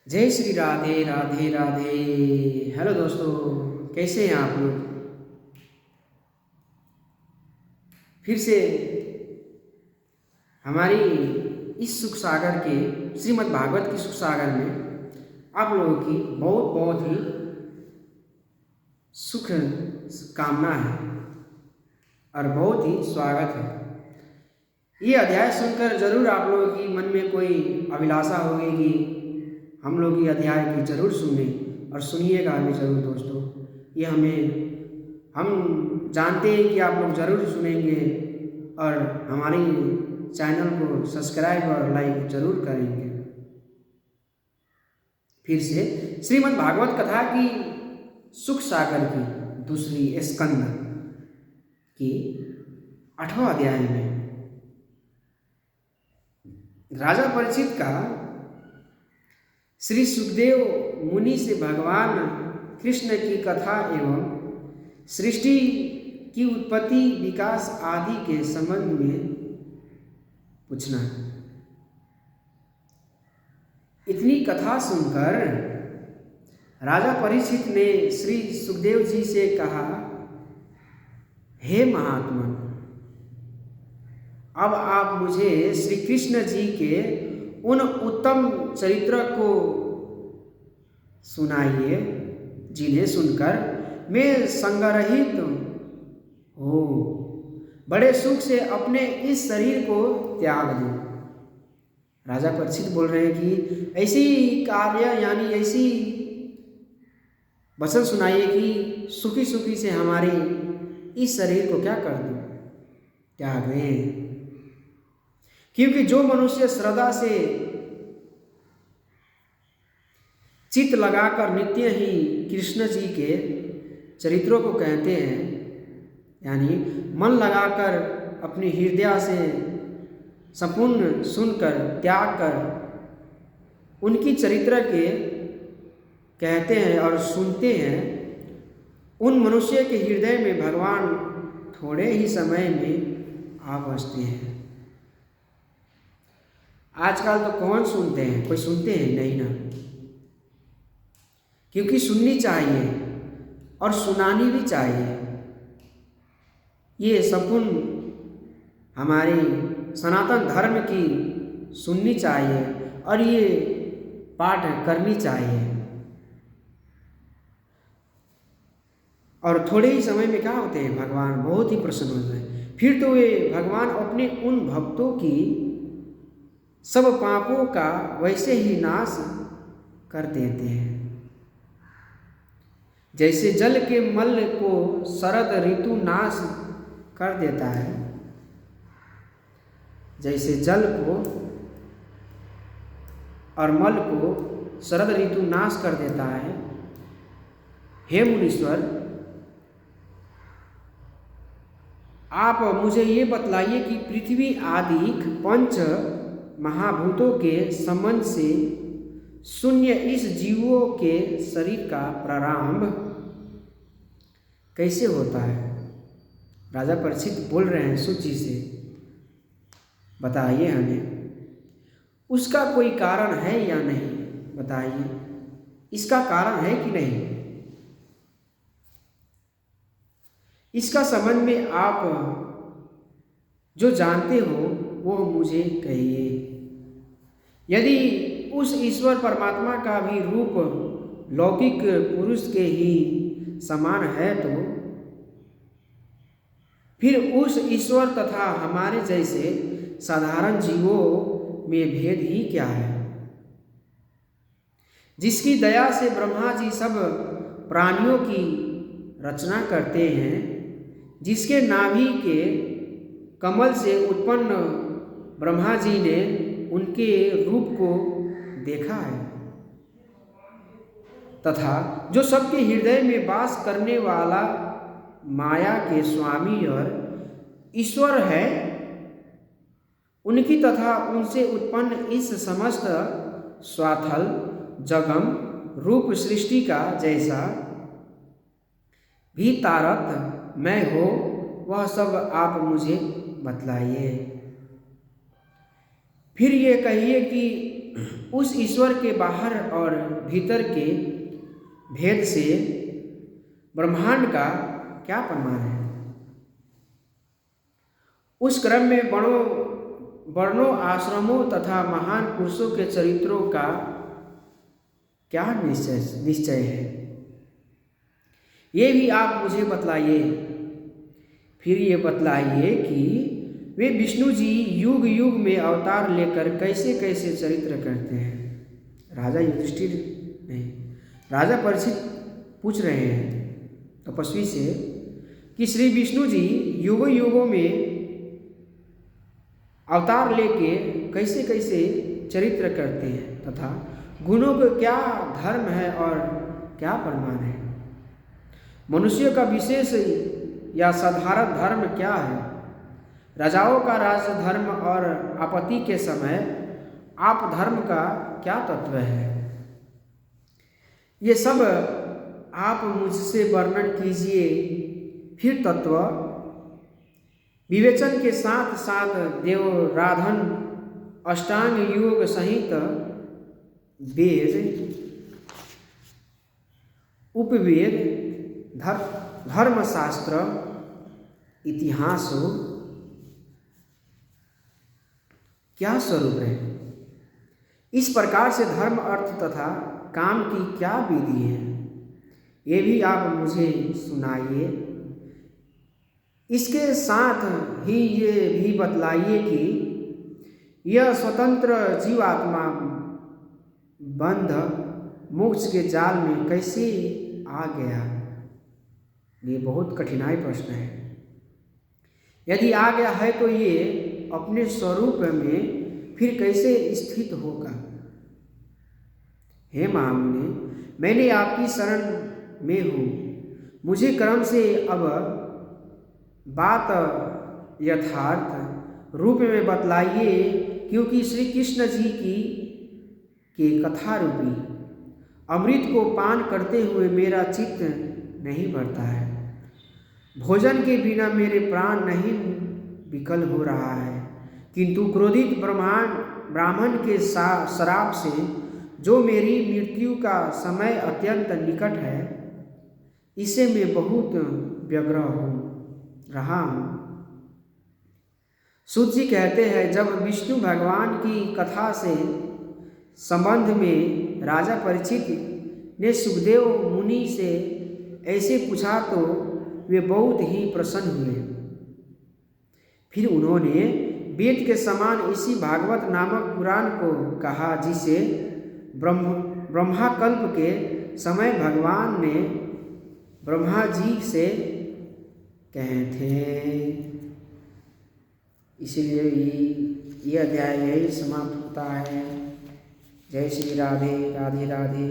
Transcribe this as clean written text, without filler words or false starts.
जय श्री राधे राधे राधे। हेलो दोस्तों, कैसे हैं आप लोग। फिर से हमारी इस सुख सागर के श्रीमद् भागवत की सुख सागर में आप लोगों की बहुत बहुत ही सुख कामना है और बहुत ही स्वागत है। ये अध्याय सुनकर जरूर आप लोगों की मन में कोई अभिलाषा होगी कि हम लोग ये अध्याय की जरूर सुने और सुनिएगा भी जरूर दोस्तों। ये हम जानते हैं कि आप लोग जरूर सुनेंगे और हमारी चैनल को सब्सक्राइब और लाइक जरूर करेंगे। फिर से श्रीमद् भागवत कथा की सुख सागर की दूसरी स्कंद की 8वां अध्याय में राजा परीक्षित का श्री सुखदेव मुनि से भगवान कृष्ण की कथा एवं सृष्टि की उत्पत्ति विकास आदि के संबंध में पूछना। इतनी कथा सुनकर राजा परीक्षित ने श्री सुखदेव जी से कहा, हे महात्मा, अब आप मुझे श्री कृष्ण जी के उन उत्तम चरित्र को सुनाइए जिन्हें सुनकर मैं संग्रहित हो बड़े सुख से अपने इस शरीर को त्याग दूं। राजा परीक्षित बोल रहे हैं कि ऐसी कार्य यानी ऐसी वचन सुनाइए कि सुखी सुखी से हमारे इस शरीर को क्या कर दूं, त्याग दें। क्योंकि जो मनुष्य श्रद्धा से चित्त लगाकर नित्य ही कृष्ण जी के चरित्रों को कहते हैं, यानी मन लगाकर अपनी हृदय से संपूर्ण सुनकर त्याग कर उनकी चरित्र के कहते हैं और सुनते हैं, उन मनुष्य के हृदय में भगवान थोड़े ही समय में आ बसते हैं। आजकल तो कौन सुनते हैं, कोई सुनते हैं नहीं ना, क्योंकि सुननी चाहिए और सुनानी भी चाहिए। ये संपूर्ण हमारी सनातन धर्म की सुननी चाहिए और ये पाठ करनी चाहिए। और थोड़े ही समय में क्या होते हैं, भगवान बहुत ही प्रसन्न होते हैं। फिर तो वे भगवान अपने उन भक्तों की सब पापों का वैसे ही नाश कर देते हैं, जैसे जल के मल को शरद ऋतु नाश कर देता है। जैसे जल को और मल को शरद ऋतु नाश कर देता है। हे मुनीश्वर, आप मुझे ये बतलाइए कि पृथ्वी आदि पंच महाभूतों के संबंध से शून्य इस जीवों के शरीर का प्रारंभ कैसे होता है। राजा परीक्षित बोल रहे हैं सुख जी से, बताइए हमें उसका कोई कारण है या नहीं, बताइए इसका कारण है कि नहीं। इसका संबंध में आप जो जानते हो वो मुझे कहिए। यदि उस ईश्वर परमात्मा का भी रूप लौकिक पुरुष के ही समान है तो फिर उस ईश्वर तथा हमारे जैसे साधारण जीवों में भेद ही क्या है, जिसकी दया से ब्रह्मा जी सब प्राणियों की रचना करते हैं, जिसके नाभि के कमल से उत्पन्न ब्रह्मा जी ने उनके रूप को देखा है, तथा जो सबके हृदय में वास करने वाला माया के स्वामी और ईश्वर है, उनकी तथा उनसे उत्पन्न इस समस्त स्वाथल जगम रूप सृष्टि का जैसा भी तारत मैं हो, वह सब आप मुझे बतलाइए। फिर ये कहिए कि उस ईश्वर के बाहर और भीतर के भेद से ब्रह्मांड का क्या प्रमाण है? उस क्रम में वर्णों, आश्रमों तथा महान पुरुषों के चरित्रों का क्या निश्चय है? ये भी आप मुझे बतलाइए। फिर ये बतलाइए कि वे विष्णु जी युग युग में अवतार लेकर कैसे कैसे चरित्र करते हैं। राजा युधिष्ठिर नहीं, राजा परीक्षित पूछ रहे हैं तपस्वी से कि श्री विष्णु जी युगों युगों में अवतार लेके कैसे कैसे चरित्र करते हैं तथा गुणों का क्या धर्म है और क्या प्रमाण है। मनुष्य का विशेष या साधारण धर्म क्या है? राजाओं का राज धर्म और आपत्ति के समय आप धर्म का क्या तत्व है? ये सब आप मुझसे वर्णन कीजिए। फिर तत्व विवेचन के साथ साथ देवराधन, अष्टांग योग सहित वेद, उपवेद, धर्मशास्त्र, इतिहास क्या स्वरूप है? इस प्रकार से धर्म, अर्थ तथा काम की क्या विधि है, ये भी आप मुझे सुनाइए। इसके साथ ही ये भी बतलाइए कि यह स्वतंत्र जीवात्मा बंध मोक्ष के जाल में कैसे आ गया। ये बहुत कठिनाई प्रश्न है। यदि आ गया है तो ये अपने स्वरूप में फिर कैसे स्थित होगा। हे महामुनि, मैंने आपकी शरण में हूँ। मुझे क्रम से अब बात यथार्थ रूप में बतलाइए, क्योंकि श्री कृष्ण जी के कथा रूपी अमृत को पान करते हुए मेरा चित्त नहीं भरता है। भोजन के बिना मेरे प्राण नहीं विकल हो रहा है, किंतु क्रोधित ब्राह्मण के श्राप से जो मेरी मृत्यु का समय अत्यंत निकट है, इसे मैं बहुत व्यग्र हो रहा हूँ। सूत जी कहते हैं, जब विष्णु भगवान की कथा से संबंध में राजा परीक्षित ने सुखदेव मुनि से ऐसे पूछा तो वे बहुत ही प्रसन्न हुए। फिर उन्होंने वेद के समान इसी भागवत नामक पुराण को कहा, जिसे ब्रह्माकल्प के समय भगवान ने ब्रह्मा जी से कहे थे। इसलिए यह अध्याय यही समाप्त होता है। जय श्री राधे राधे राधे।